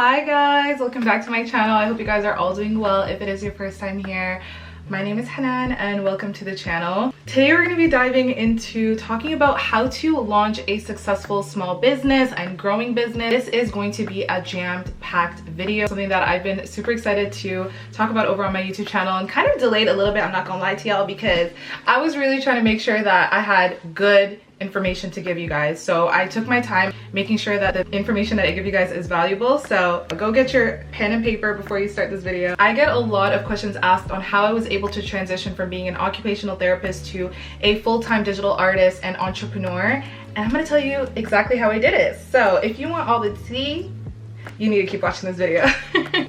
Hi guys, welcome back to my channel. I hope you guys are all doing well. If it is your first time here, my name is Hanan and welcome to the channel. Today we're going to be diving into talking about how to launch a successful small business and growing business. This is going to be a jam-packed video, something that I've been super excited to talk about over on my YouTube channel and kind of delayed a little bit, I'm not gonna lie to y'all, because I was really trying to make sure that I had good information to give you guys. So I took my time making sure that the information that I give you guys is valuable. So go get your pen and paper before you start this video. I get a lot of questions asked on how I was able to transition from being an occupational therapist to a full-time digital artist and entrepreneur. And I'm gonna tell you exactly how I did it. So if you want all the tea, you need to keep watching this video.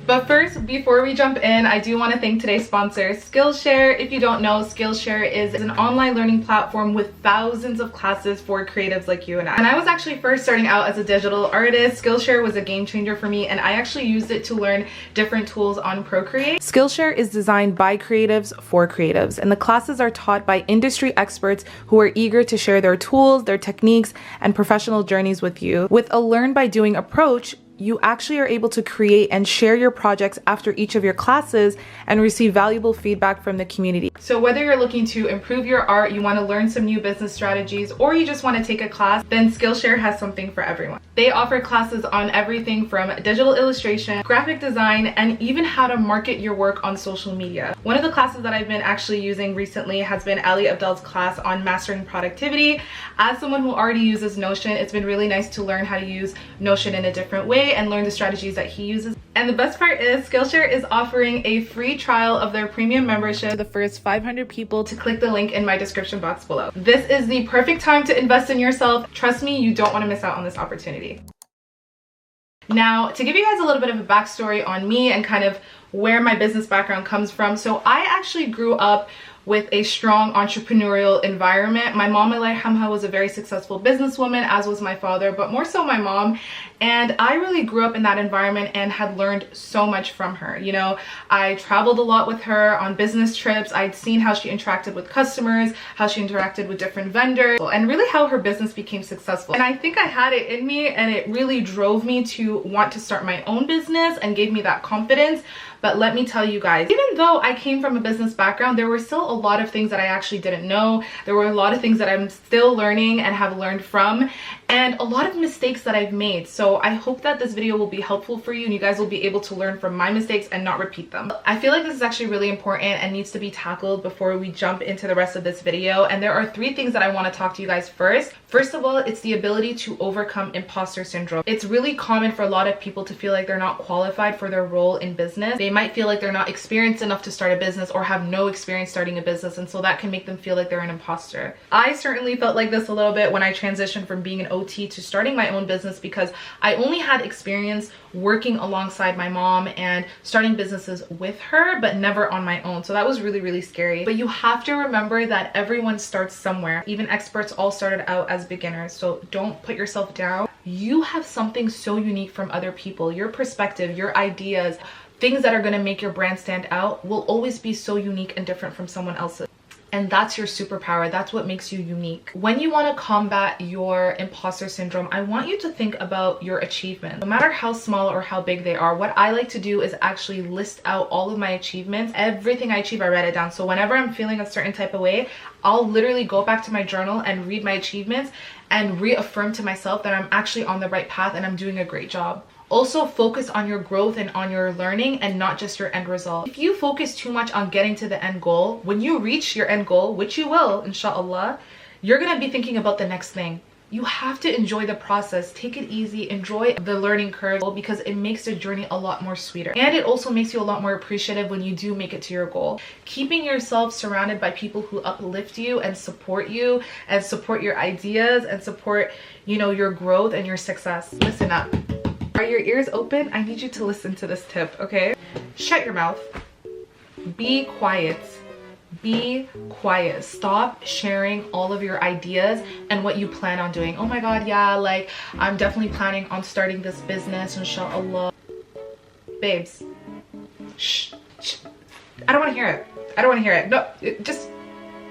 But first, before we jump in, I do want to thank today's sponsor, Skillshare. If you don't know, Skillshare is an online learning platform with thousands of classes for creatives like you and I. When I was actually first starting out as a digital artist, Skillshare was a game changer for me, and I actually used it to learn different tools on Procreate. Skillshare is designed by creatives for creatives, and the classes are taught by industry experts who are eager to share their tools, their techniques, and professional journeys with you. With a learn by doing approach, you actually are able to create and share your projects after each of your classes and receive valuable feedback from the community. So whether you're looking to improve your art, you want to learn some new business strategies, or you just want to take a class, then Skillshare has something for everyone. They offer classes on everything from digital illustration, graphic design, and even how to market your work on social media. One of the classes that I've been actually using recently has been Ali Abdel's class on mastering productivity. As someone who already uses Notion, it's been really nice to learn how to use Notion in a different way and learn the strategies that he uses. And the best part is Skillshare is offering a free trial of their premium membership to the first 500 people to click the link in my description box below. This is the perfect time to invest in yourself. Trust me, you don't want to miss out on this opportunity. Now, to give you guys a little bit of a backstory on me and kind of where my business background comes from. So I actually grew up with a strong entrepreneurial environment. My mom, Allah yarhamha, was a very successful businesswoman, as was my father, but more so my mom. And I really grew up in that environment and had learned so much from her. You know, I traveled a lot with her on business trips. I'd seen how she interacted with customers, how she interacted with different vendors, and really how her business became successful. And I think I had it in me, and it really drove me to want to start my own business and gave me that confidence. But let me tell you guys, even though I came from a business background, there were still a lot of things that I actually didn't know. There were a lot of things that I'm still learning and have learned from, and a lot of mistakes that I've made. So I hope that this video will be helpful for you and you guys will be able to learn from my mistakes and not repeat them. I feel like this is actually really important and needs to be tackled before we jump into the rest of this video. And there are three things that I want to talk to you guys first. First of all, it's the ability to overcome imposter syndrome. It's really common for a lot of people to feel like they're not qualified for their role in business. They might feel like they're not experienced enough to start a business or have no experience starting a business, and so that can make them feel like they're an imposter. I certainly felt like this a little bit when I transitioned from being an OT to starting my own business, because I only had experience working alongside my mom and starting businesses with her, but never on my own. So that was really, really scary. But you have to remember that everyone starts somewhere. Even experts all started out as beginners. So don't put yourself down. You have something so unique from other people. Your perspective, your ideas, things that are going to make your brand stand out will always be so unique and different from someone else's. And that's your superpower. That's what makes you unique. When you want to combat your imposter syndrome, I want you to think about your achievements. No matter how small or how big they are, what I like to do is actually list out all of my achievements. Everything I achieve, I write it down. So whenever I'm feeling a certain type of way, I'll literally go back to my journal and read my achievements and reaffirm to myself that I'm actually on the right path and I'm doing a great job. Also, focus on your growth and on your learning and not just your end result. If you focus too much on getting to the end goal, when you reach your end goal, which you will, inshallah, you're gonna be thinking about the next thing. You have to enjoy the process. Take it easy, enjoy the learning curve, because it makes the journey a lot more sweeter. And it also makes you a lot more appreciative when you do make it to your goal. Keeping yourself surrounded by people who uplift you and support your ideas and support, you know, your growth and your success. Listen up. Are your ears open? I need you to listen to this tip, okay? Shut your mouth. Be quiet. Be quiet. Stop sharing all of your ideas and what you plan on doing. Oh my god, yeah, like I'm definitely planning on starting this business, inshallah. Babes, shh. I don't want to hear it. I don't want to hear it. No, just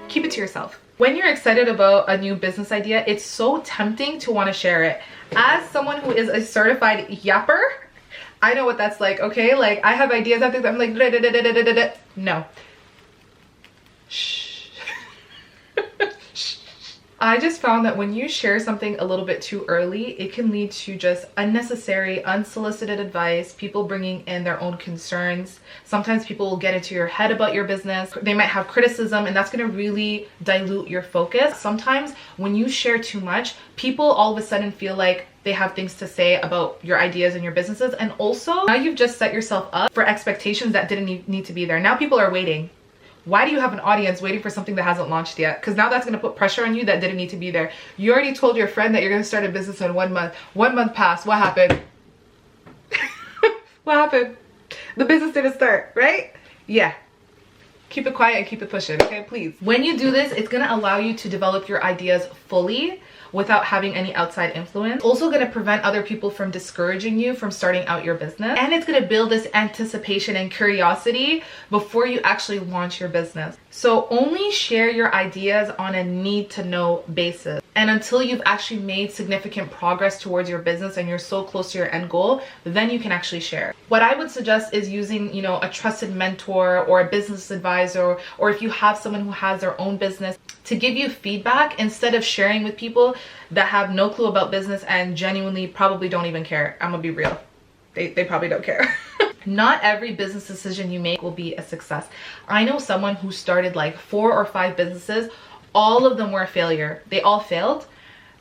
keep it to yourself. When you're excited about a new business idea, it's so tempting to want to share it. As someone who is a certified yapper, I know what that's like, okay? Like, I have ideas, I think I'm like, no. Shh. I just found that when you share something a little bit too early, it can lead to just unnecessary, unsolicited advice, people bringing in their own concerns. Sometimes people will get into your head about your business. They might have criticism, and that's going to really dilute your focus. Sometimes when you share too much, people all of a sudden feel like they have things to say about your ideas and your businesses. And also, now you've just set yourself up for expectations that didn't need to be there. Now people are waiting. Why do you have an audience waiting for something that hasn't launched yet? Because now that's going to put pressure on you that didn't need to be there. You already told your friend that you're going to start a business in 1 month. 1 month passed. What happened? What happened? The business didn't start, right? Yeah. Keep it quiet and keep it pushing, okay? Please. When you do this, it's going to allow you to develop your ideas fully without having any outside influence. Also going to prevent other people from discouraging you from starting out your business. And it's going to build this anticipation and curiosity before you actually launch your business. So only share your ideas on a need to know basis. And until you've actually made significant progress towards your business and you're so close to your end goal, then you can actually share. What I would suggest is using, you know, a trusted mentor or a business advisor, or if you have someone who has their own business, to give you feedback instead of sharing with people that have no clue about business and genuinely probably don't even care. I'm gonna be real. They probably don't care. Not every business decision you make will be a success. I know someone who started like 4 or 5 businesses. All of them were a failure. They all failed,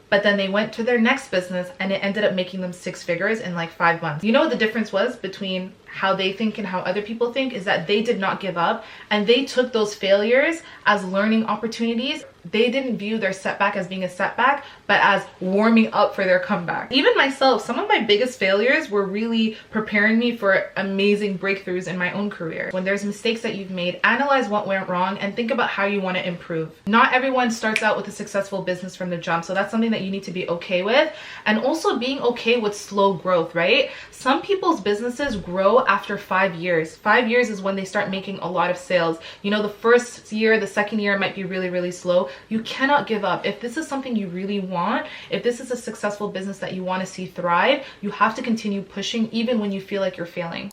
but then they went to their next business and it ended up making them 6 figures in like 5 months. You know what the difference was between how they think and how other people think is that they did not give up, and they took those failures as learning opportunities. They didn't view their setback as being a setback, but as warming up for their comeback. Even myself, some of my biggest failures were really preparing me for amazing breakthroughs in my own career. When there's mistakes that you've made, analyze what went wrong and think about how you want to improve. Not everyone starts out with a successful business from the jump, so that's something that you need to be okay with. And also being okay with slow growth, right? Some people's businesses grow after 5 years. 5 years is when they start making a lot of sales. You know, the first year, the second year might be really, really slow. You cannot give up. If this is something you really want, if this is a successful business that you want to see thrive, you have to continue pushing even when you feel like you're failing.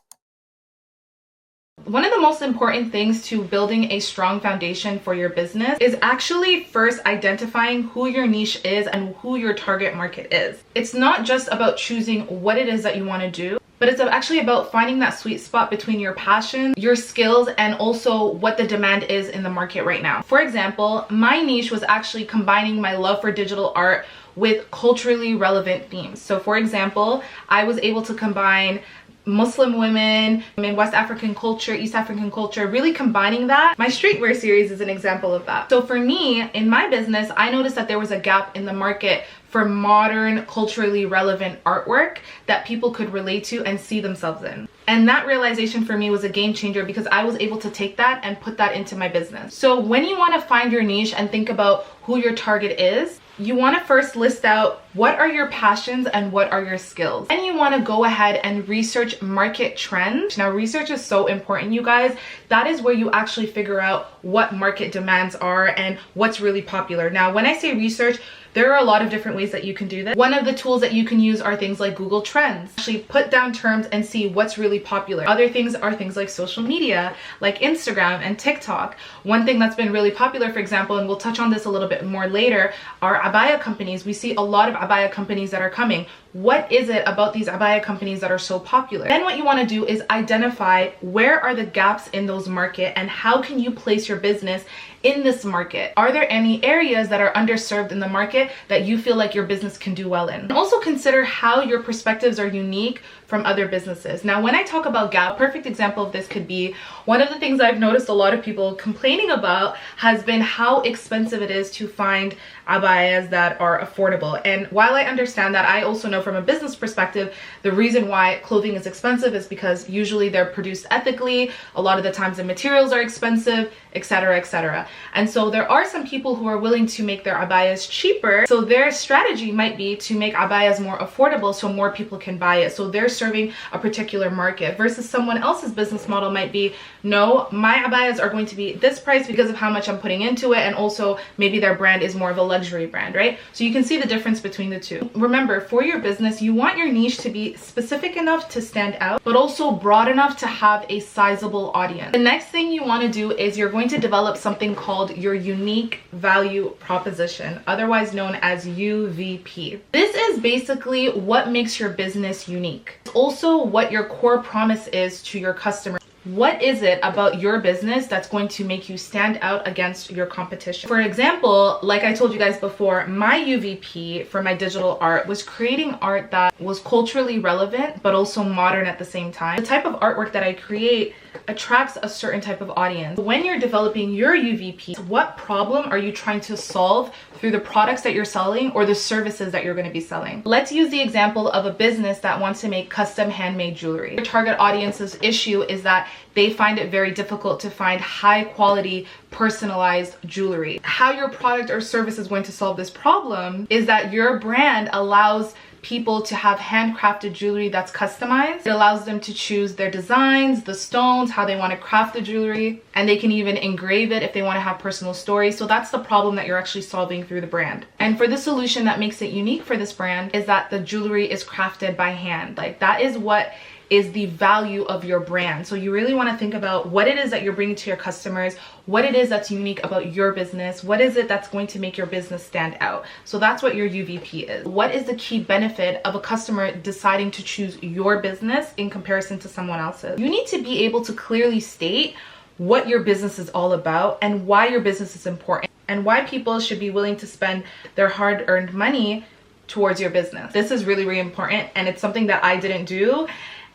One of the most important things to building a strong foundation for your business is actually first identifying who your niche is and who your target market is. It's not just about choosing what it is that you want to do, but it's actually about finding that sweet spot between your passion, your skills, and also what the demand is in the market right now. For example, my niche was actually combining my love for digital art with culturally relevant themes. So for example, I was able to combine Muslim women in West African culture, East African culture, really combining that. My streetwear series is an example of that. So for me, in my business, I noticed that there was a gap in the market for modern, culturally relevant artwork that people could relate to and see themselves in. And that realization for me was a game changer because I was able to take that and put that into my business. So when you want to find your niche and think about who your target is, you want to first list out what are your passions and what are your skills. Then you want to go ahead and research market trends. Now, research is so important, you guys. That is where you actually figure out what market demands are and what's really popular. Now, when I say research, there are a lot of different ways that you can do this. One of the tools that you can use are things like Google Trends. Actually put down terms and see what's really popular. Other things are things like social media, like Instagram and TikTok. One thing that's been really popular, for example, and we'll touch on this a little bit more later, are abaya companies. We see a lot of abaya companies that are coming. What is it about these abaya companies that are so popular? Then what you want to do is identify where are the gaps in those market and how can you place your business in this market. Are there any areas that are underserved in the market that you feel like your business can do well in? And also consider how your perspectives are unique from other businesses. Now, when I talk about gap, a perfect example of this could be one of the things I've noticed a lot of people complaining about has been how expensive it is to find abayas that are affordable. And while I understand that, I also know from a business perspective, the reason why clothing is expensive is because usually they're produced ethically. A lot of the times the materials are expensive, etc., etc. And so there are some people who are willing to make their abayas cheaper. So their strategy might be to make abayas more affordable so more people can buy it. So they're serving a particular market versus someone else's business model might be, no, my abayas are going to be this price because of how much I'm putting into it, and also maybe their brand is more of a luxury brand, right? So you can see the difference between the two. Remember, for your business, you want your niche to be specific enough to stand out, but also broad enough to have a sizable audience. The next thing you want to do is you're going to develop something called your unique value proposition, otherwise known as UVP. This is basically what makes your business unique. It's also what your core promise is to your customers. What is it about your business that's going to make you stand out against your competition? For example, like I told you guys before, my UVP for my digital art was creating art that was culturally relevant, but also modern at the same time. The type of artwork that I create attracts a certain type of audience. When you're developing your UVP, what problem are you trying to solve through the products that you're selling or the services that you're going to be selling? Let's use the example of a business that wants to make custom handmade jewelry. Your target audience's issue is that they find it very difficult to find high quality personalized jewelry. How your product or service is going to solve this problem is that your brand allows people to have handcrafted jewelry that's customized. It allows them to choose their designs, the stones, how they want to craft the jewelry, and they can even engrave it if they want to have personal stories. So that's the problem that you're actually solving through the brand. And for the solution that makes it unique for this brand is that the jewelry is crafted by hand. Like, that is what is the value of your brand. So you really want to think about what it is that you're bringing to your customers, what it is that's unique about your business, what is it that's going to make your business stand out. So that's what your UVP is. What is the key benefit of a customer deciding to choose your business in comparison to someone else's? You need to be able to clearly state what your business is all about and why your business is important and why people should be willing to spend their hard-earned money towards your business. This is really, really important, and it's something that I didn't do,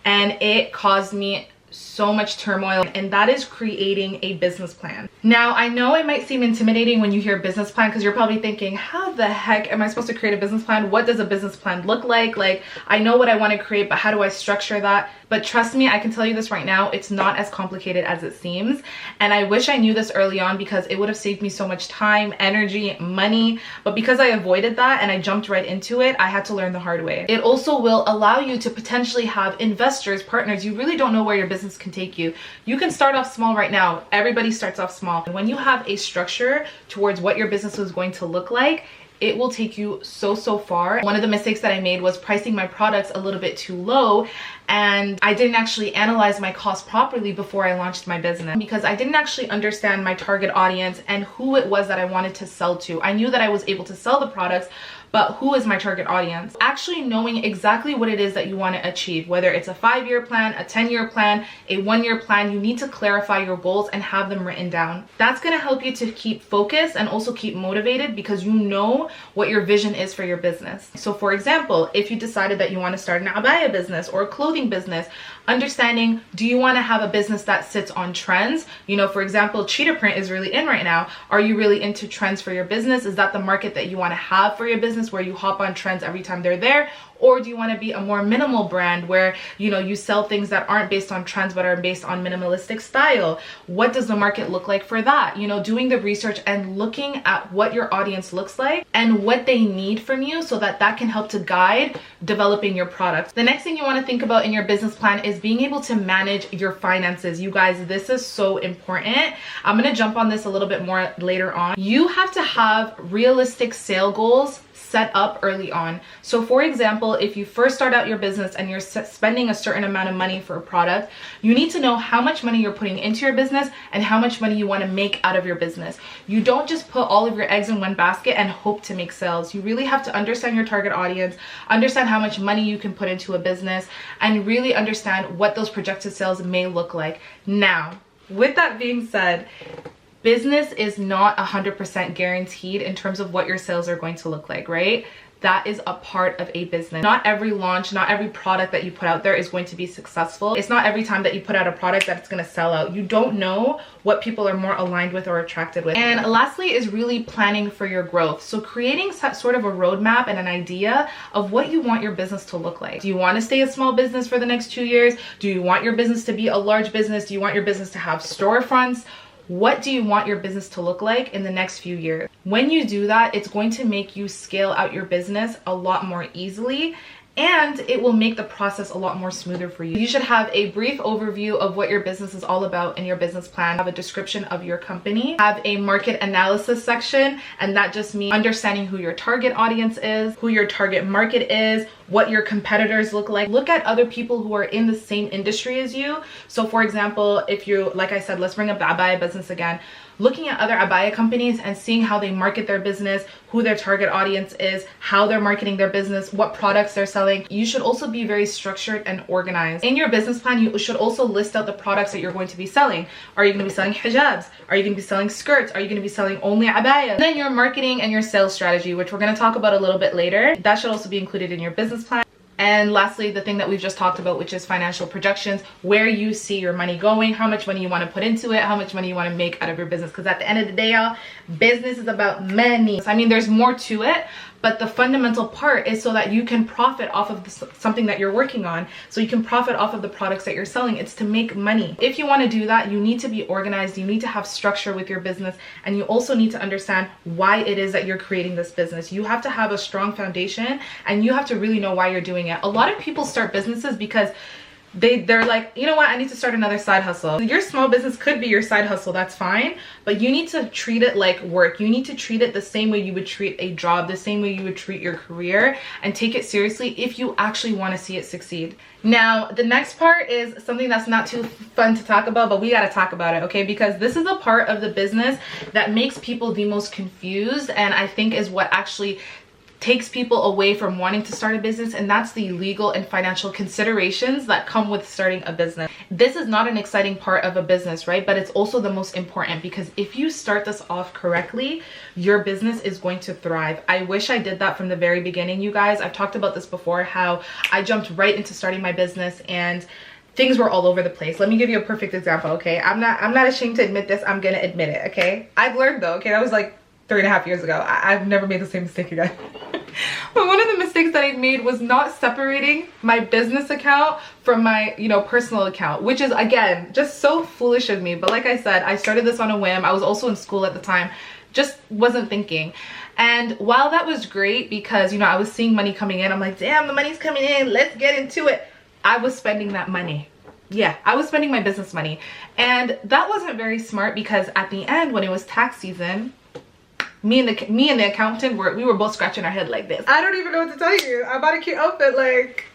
and it caused me so much turmoil, and that is creating a business plan. Now, I know it might seem intimidating when you hear business plan because you're probably thinking, how the heck am I supposed to create a business plan? What does a business plan look like? Like, I know what I want to create, but how do I structure that? But trust me, I can tell you this right now, it's not as complicated as it seems. And I wish I knew this early on because it would have saved me so much time, energy, money. But because I avoided that and I jumped right into it, I had to learn the hard way. It also will allow you to potentially have investors, partners. You really don't know where your business can take you. You can start off small right now. Everybody starts off small. And when you have a structure towards what your business is going to look like, it will take you so far. One of the mistakes that I made was pricing my products a little bit too low, and I didn't actually analyze my cost properly before I launched my business because I didn't actually understand my target audience and who it was that I wanted to sell to. I knew that I was able to sell the products, but who is my target audience? Actually knowing exactly what it is that you want to achieve, whether it's a 5-year plan, a 10-year plan, a 1-year plan, you need to clarify your goals and have them written down. That's going to help you to keep focused and also keep motivated because you know what your vision is for your business. So for example, if you decided that you want to start an abaya business or a clothing business, understanding, do you want to have a business that sits on trends? You know, for example, cheetah print is really in right now. Are you really into trends for your business? Is that the market that you want to have for your business, where you hop on trends every time they're there? Or do you want to be a more minimal brand where, you know, you sell things that aren't based on trends but are based on minimalistic style? What does the market look like for that? You know, doing the research and looking at what your audience looks like and what they need from you so that that can help to guide developing your products. The next thing you want to think about in your business plan is being able to manage your finances. You guys, this is so important. I'm going to jump on this a little bit more later on. You have to have realistic sale goals set up early on. So for example, if you first start out your business and you're spending a certain amount of money for a product, you need to know how much money you're putting into your business and how much money you want to make out of your business. You don't just put all of your eggs in one basket and hope to make sales. You really have to understand your target audience, understand how much money you can put into a business, and really understand what those projected sales may look like. Now, with that being said, business is not 100% guaranteed in terms of what your sales are going to look like, right? That is a part of a business. Not every launch, not every product that you put out there is going to be successful. It's not every time that you put out a product that it's going to sell out. You don't know what people are more aligned with or attracted with. And lastly is really planning for your growth. So creating sort of a roadmap and an idea of what you want your business to look like. Do you want to stay a small business for the next 2 years? Do you want your business to be a large business? Do you want your business to have storefronts? What do you want your business to look like in the next few years? When you do that, it's going to make you scale out your business a lot more easily, and it will make the process a lot more smoother for you. You should have a brief overview of what your business is all about in your business plan, have a description of your company, have a market analysis section, and that just means understanding who your target audience is, who your target market is, what your competitors look like. Look at other people who are in the same industry as you. So for example, if you, like I said, let's bring up the abaya business again. Looking at other abaya companies and seeing how they market their business, who their target audience is, how they're marketing their business, what products they're selling. You should also be very structured and organized. In your business plan, you should also list out the products that you're going to be selling. Are you going to be selling hijabs? Are you going to be selling skirts? Are you going to be selling only abaya? And then your marketing and your sales strategy, which we're going to talk about a little bit later. That should also be included in your business plan. And lastly, the thing that we've just talked about, which is financial projections, where you see your money going, how much money you want to put into it, how much money you want to make out of your business. Because at the end of the day, y'all, business is about money. I mean, there's more to it, but the fundamental part is so that you can profit off of something that you're working on. So you can profit off of the products that you're selling. It's to make money. If you want to do that, you need to be organized. You need to have structure with your business. And you also need to understand why it is that you're creating this business. You have to have a strong foundation and you have to really know why you're doing it. A lot of people start businesses because they're like, you know what, I need to start another side hustle. Your small business could be your side hustle, that's fine, but you need to treat it like work. You need to treat it the same way you would treat a job, the same way you would treat your career, and take it seriously if you actually want to see it succeed. Now, the next part is something that's not too fun to talk about, but we got to talk about it, okay? Because this is a part of the business that makes people the most confused, and I think is what actually takes people away from wanting to start a business, and that's the legal and financial considerations that come with starting a business. This is not an exciting part of a business, right? But it's also the most important, because if you start this off correctly, your business is going to thrive. I wish I did that from the very beginning, you guys. I've talked about this before, how I jumped right into starting my business and things were all over the place. Let me give you a perfect example, okay? I'm not ashamed to admit this. I'm gonna admit it, okay? I've learned though, okay? That was like 3.5 years ago. I've never made the same mistake again. But one of the mistakes that I made was not separating my business account from my, personal account, which is, again, just so foolish of me. But like I said, I started this on a whim. I was also in school at the time, just wasn't thinking. And while that was great because, I was seeing money coming in, I'm like, damn, the money's coming in, let's get into it. I was spending that money. Yeah, I was spending my business money. And that wasn't very smart, because at the end, when it was tax season, me and the accountant we were both scratching our head like this. I don't even know what to tell you. I bought a cute outfit, like,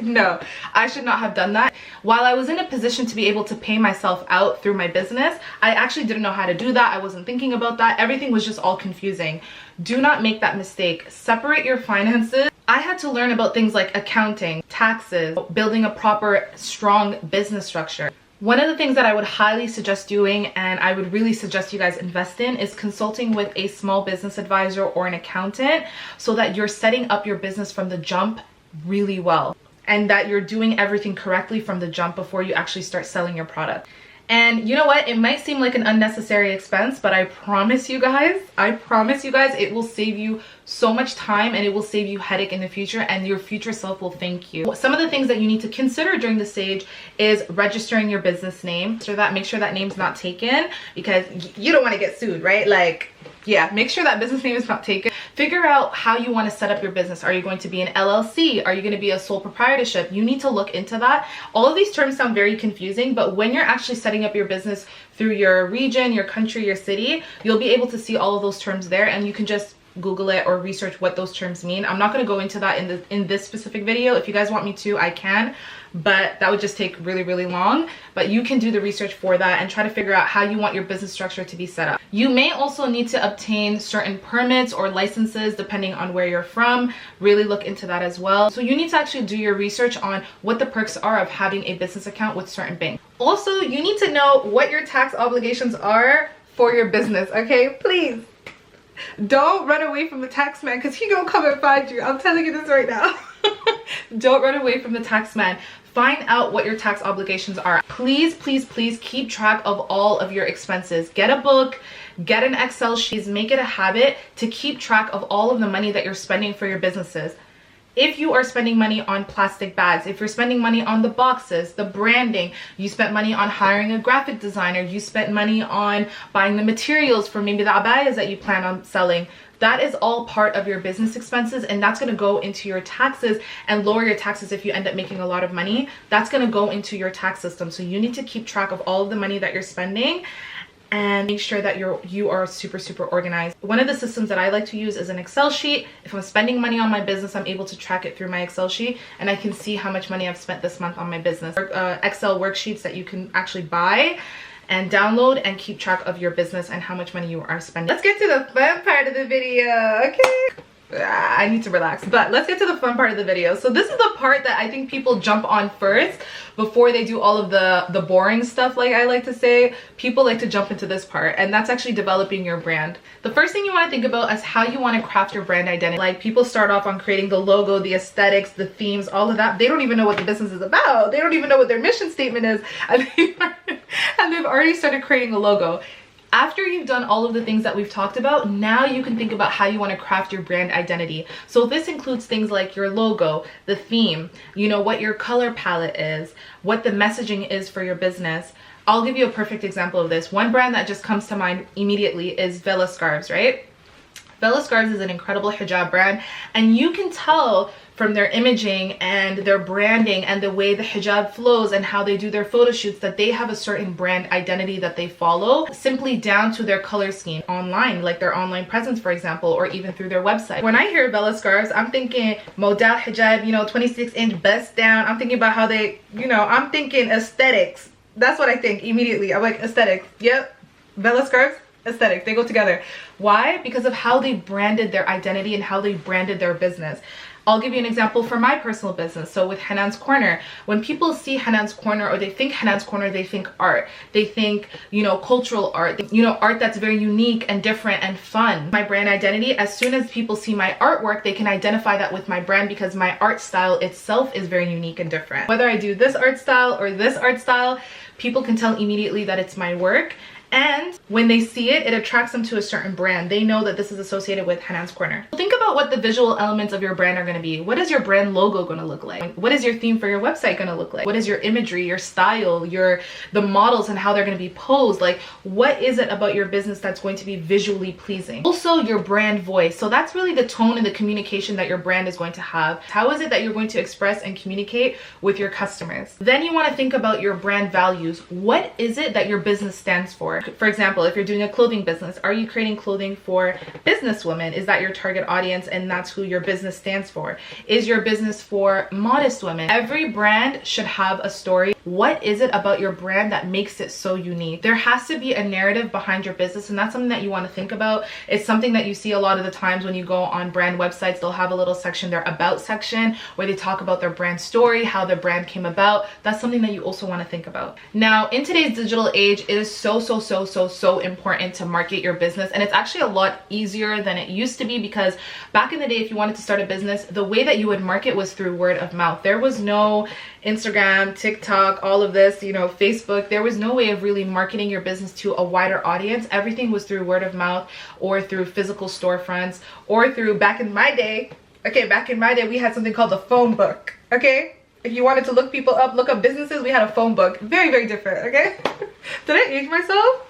no, I should not have done that. While I was in a position to be able to pay myself out through my business, I actually didn't know how to do that. I wasn't thinking about that. Everything was just all confusing. Do not make that mistake. Separate your finances. I had to learn about things like accounting, taxes, building a proper, strong business structure. One of the things that I would highly suggest doing, and I would really suggest you guys invest in, is consulting with a small business advisor or an accountant, so that you're setting up your business from the jump really well, and that you're doing everything correctly from the jump before you actually start selling your product. And you know what? It might seem like an unnecessary expense, but I promise you guys, it will save you so much time, and it will save you headache in the future, and your future self will thank you. Some of the things that you need to consider during this stage is registering your business name. So that, make sure that name's not taken, because you don't want to get sued, right? Like, yeah, make sure that business name is not taken. Figure out how you want to set up your business. Are you going to be an LLC? Are you going to be a sole proprietorship? You need to look into that. All of these terms sound very confusing, but when you're actually setting up your business through your region, your country, your city, you'll be able to see all of those terms there, and you can just Google it or research what those terms mean. I'm not going to go into that in this specific video. If you guys want me to, I can, but that would just take really, really long. But you can do the research for that and try to figure out how you want your business structure to be set up. You may also need to obtain certain permits or licenses depending on where you're from. Really look into that as well. So you need to actually do your research on what the perks are of having a business account with certain banks. Also, you need to know what your tax obligations are for your business, okay? Please. Don't run away from the tax man, because he gonna come and find you. I'm telling you this right now. Don't run away from the tax man. Find out what your tax obligations are. Please, please, please keep track of all of your expenses. Get a book, get an Excel sheet, make it a habit to keep track of all of the money that you're spending for your businesses. If you are spending money on plastic bags, if you're spending money on the boxes, the branding, you spent money on hiring a graphic designer, you spent money on buying the materials for maybe the abayas that you plan on selling, that is all part of your business expenses, and that's going to go into your taxes and lower your taxes if you end up making a lot of money. That's going to go into your tax system. So you need to keep track of all of the money that you're spending and make sure that you are super organized. One of the systems that I like to use is an Excel sheet. If I'm spending money on my business, I'm able to track it through my Excel sheet, and I can see how much money I've spent this month on my business. Excel worksheets that you can actually buy and download and keep track of your business and how much money you are spending. Let's get to the fun part of the video, okay? I need to relax, but let's get to the fun part of the video. So this is the part that I think people jump on first before they do all of the boring stuff, like I like to say. People like to jump into this part, and that's actually developing your brand. The first thing you want to think about is how you want to craft your brand identity. Like, people start off on creating the logo, the aesthetics, the themes, all of that. They don't even know what the business is about. They don't even know what their mission statement is, and they've already started creating a logo. After you've done all of the things that we've talked about, now you can think about how you want to craft your brand identity. So this includes things like your logo, the theme, you know, what your color palette is, what the messaging is for your business. I'll give you a perfect example of this. One brand that just comes to mind immediately is Vela Scarves, right? Vela Scarves is an incredible hijab brand, and you can tell from their imaging and their branding and the way the hijab flows and how they do their photo shoots that they have a certain brand identity that they follow, simply down to their color scheme online, like their online presence, for example, or even through their website. When I hear Vela Scarves, I'm thinking modal hijab, you know, 26-inch bust down. I'm thinking about how they, you know, I'm thinking aesthetics. That's what I think immediately. I'm like, aesthetics. Yep. Vela Scarves, aesthetic, they go together. Why? Because of how they branded their identity and how they branded their business. I'll give you an example for my personal business. So with Hanan's Corner, when people see Hanan's Corner or they think Hanan's Corner, they think art. They think, you know, cultural art, you know, art that's very unique and different and fun. My brand identity, as soon as people see my artwork, they can identify that with my brand because my art style itself is very unique and different. Whether I do this art style or this art style, people can tell immediately that it's my work. And when they see it, it attracts them to a certain brand. They know that this is associated with Hanan's Corner. Think about what the visual elements of your brand are going to be. What is your brand logo going to look like? What is your theme for your website going to look like? What is your imagery, your style, the models and how they're going to be posed? Like, what is it about your business that's going to be visually pleasing? Also, your brand voice. So that's really the tone and the communication that your brand is going to have. How is it that you're going to express and communicate with your customers? Then you want to think about your brand values. What is it that your business stands for? For example, if you're doing a clothing business, are you creating clothing for businesswomen? Is that your target audience and that's who your business stands for? Is your business for modest women? Every brand should have a story. What is it about your brand that makes it so unique? There has to be a narrative behind your business, and that's something that you want to think about. It's something that you see a lot of the times when you go on brand websites. They'll have a little section, their about section, where they talk about their brand story, how their brand came about. That's something that you also want to think about. Now, in today's digital age, it is so important to market your business, and it's actually a lot easier than it used to be, because back in the day, if you wanted to start a business, the way that you would market was through word of mouth. There was no Instagram, TikTok, all of this, you know, Facebook. There was no way of really marketing your business to a wider audience. Everything was through word of mouth or through physical storefronts or through, back in my day, we had something called the phone book, okay? If you wanted to look people up, look up businesses, we had a phone book. Very different, okay? Did I age myself?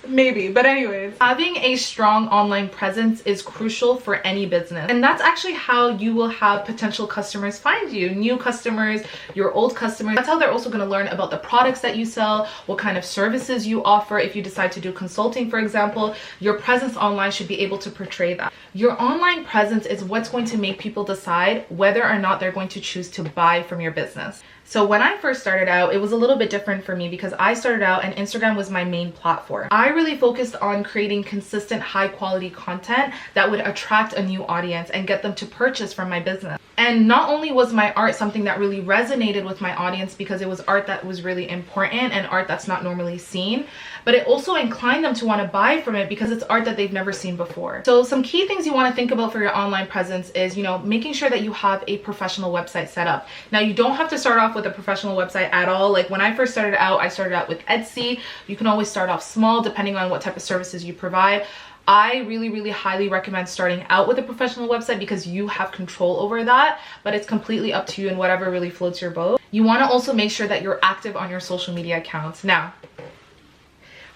Maybe, but anyways, having a strong online presence is crucial for any business, and that's actually how you will have potential customers find you, new customers, your old customers. That's how they're also going to learn about the products that you sell, what kind of services you offer. If you decide to do consulting, for example, your presence online should be able to portray that. Your online presence is what's going to make people decide whether or not they're going to choose to buy from your business. So when I first started out, it was a little bit different for me because I started out and Instagram was my main platform. I really focused on creating consistent, high quality content that would attract a new audience and get them to purchase from my business. And not only was my art something that really resonated with my audience because it was art that was really important and art that's not normally seen, but it also inclined them to want to buy from it because it's art that they've never seen before. So some key things you want to think about for your online presence is, you know, making sure that you have a professional website set up. Now, you don't have to start off with a professional website at all. Like when I first started out, I started out with Etsy. You can always start off small depending on what type of services you provide. I really highly recommend starting out with a professional website because you have control over that, but it's completely up to you and whatever really floats your boat. You want to also make sure that you're active on your social media accounts. Now,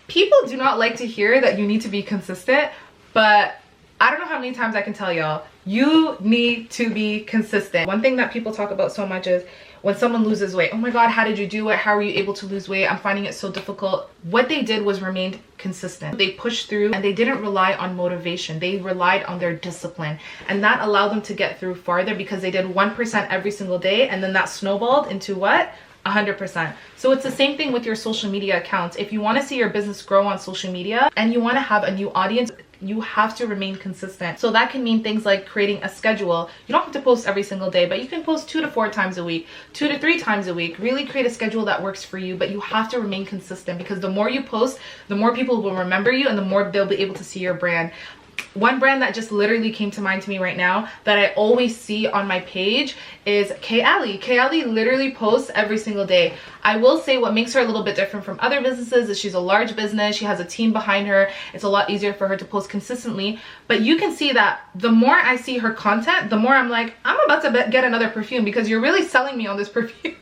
people do not like to hear that you need to be consistent, but I don't know how many times I can tell y'all, you need to be consistent. One thing that people talk about so much is when someone loses weight. Oh my God, how did you do it? How are you able to lose weight? I'm finding it so difficult. What they did was remained consistent. They pushed through and they didn't rely on motivation. They relied on their discipline. And that allowed them to get through farther because they did 1% every single day. And then that snowballed into what? 100%. So it's the same thing with your social media accounts. If you want to see your business grow on social media and you want to have a new audience, you have to remain consistent. So that can mean things like creating a schedule. You don't have to post every single day, but you can post 2 to 4 times a week, 2 to 3 times a week. Really create a schedule that works for you, but you have to remain consistent because the more you post, the more people will remember you and the more they'll be able to see your brand. One brand that just literally came to mind to me right now that I always see on my page is Kay-Ali. Kay-Ali literally posts every single day. I will say what makes her a little bit different from other businesses is she's a large business. She has a team behind her. It's a lot easier for her to post consistently. But you can see that the more I see her content, the more I'm like, I'm about to get another perfume because you're really selling me on this perfume.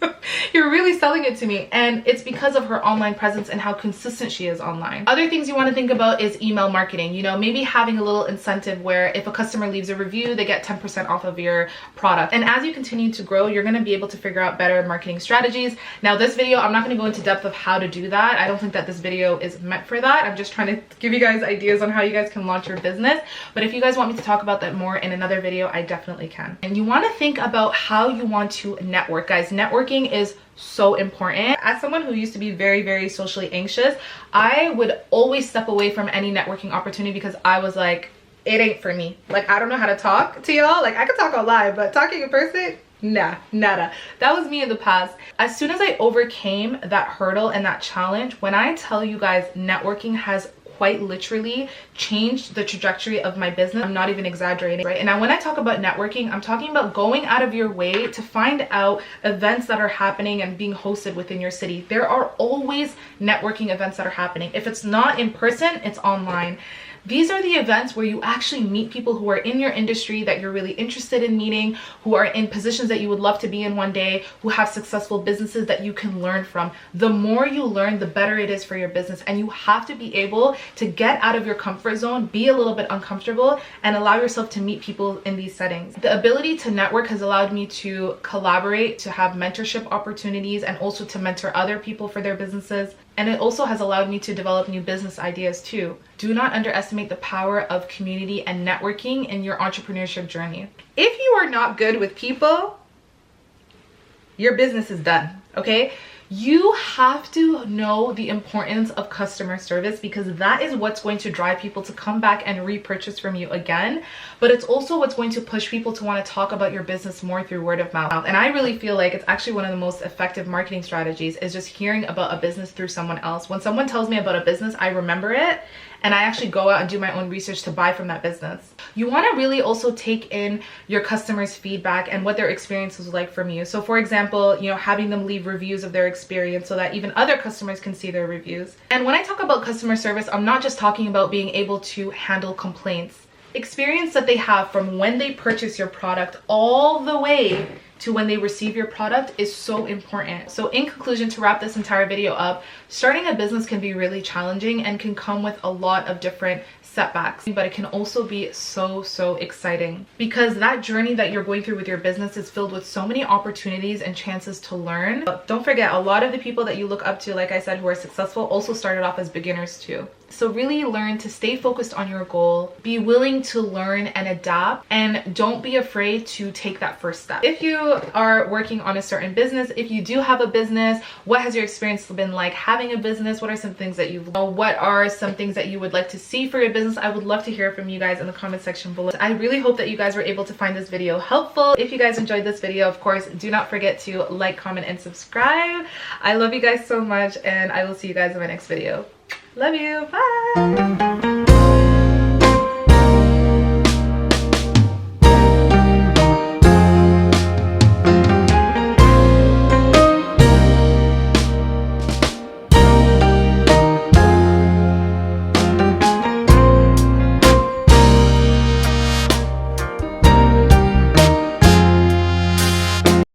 You're really selling it to me. And it's because of her online presence and how consistent she is online. Other things you want to think about is email marketing. You know, maybe having a little incentive where if a customer leaves a review, they get 10% off of your product. And as you continue to grow, you're going to be able to figure out better marketing strategies. Now this video, I'm not going to go into depth of how to do that. I don't think that this video is meant for that. I'm just trying to give you guys ideas on how you guys can launch your business. But if you guys want me to talk about that more in another video, I definitely can. And you want to think about how you want to network. Guys, networking is so important. As someone who used to be very, very socially anxious, I would always step away from any networking opportunity because I was like, it ain't for me. Like, I don't know how to talk to y'all. Like, I could talk online, but talking in person, nah, nada. That was me in the past. As soon as I overcame that hurdle and that challenge, when I tell you guys networking has quite literally changed the trajectory of my business, I'm not even exaggerating, right? And now when I talk about networking, I'm talking about going out of your way to find out events that are happening and being hosted within your city. There are always networking events that are happening. If it's not in person, it's online. These are the events where you actually meet people who are in your industry that you're really interested in meeting, who are in positions that you would love to be in one day, who have successful businesses that you can learn from. The more you learn, the better it is for your business. And you have to be able to get out of your comfort zone, be a little bit uncomfortable, and allow yourself to meet people in these settings. The ability to network has allowed me to collaborate, to have mentorship opportunities, and also to mentor other people for their businesses. And it also has allowed me to develop new business ideas too. Do not underestimate the power of community and networking in your entrepreneurship journey. If you are not good with people, your business is done, okay? You have to know the importance of customer service because that is what's going to drive people to come back and repurchase from you again. But it's also what's going to push people to want to talk about your business more through word of mouth. And I really feel like it's actually one of the most effective marketing strategies is just hearing about a business through someone else. When someone tells me about a business, I remember it and I actually go out and do my own research to buy from that business. You want to really also take in your customers' feedback and what their experience was like from you. So for example, you know, having them leave reviews of their experience so that even other customers can see their reviews. And when I talk about customer service, I'm not just talking about being able to handle complaints. Experience that they have from when they purchase your product all the way to when they receive your product is so important. So in conclusion, to wrap this entire video up, starting a business can be really challenging and can come with a lot of different setbacks, but it can also be so exciting because that journey that you're going through with your business is filled with so many opportunities and chances to learn. But don't forget, a lot of the people that you look up to, like I said, who are successful also started off as beginners too. So really learn to stay focused on your goal, be willing to learn and adapt, and don't be afraid to take that first step. If you are working on a certain business, if you do have a business, what has your experience been like having a business? What are some things that what are some things that you would like to see for your business? I would love to hear from you guys in the comment section below. I really hope that you guys were able to find this video helpful. If you guys enjoyed this video, of course, do not forget to like, comment, and subscribe. I love you guys so much, and I will see you guys in my next video. Love you. Bye.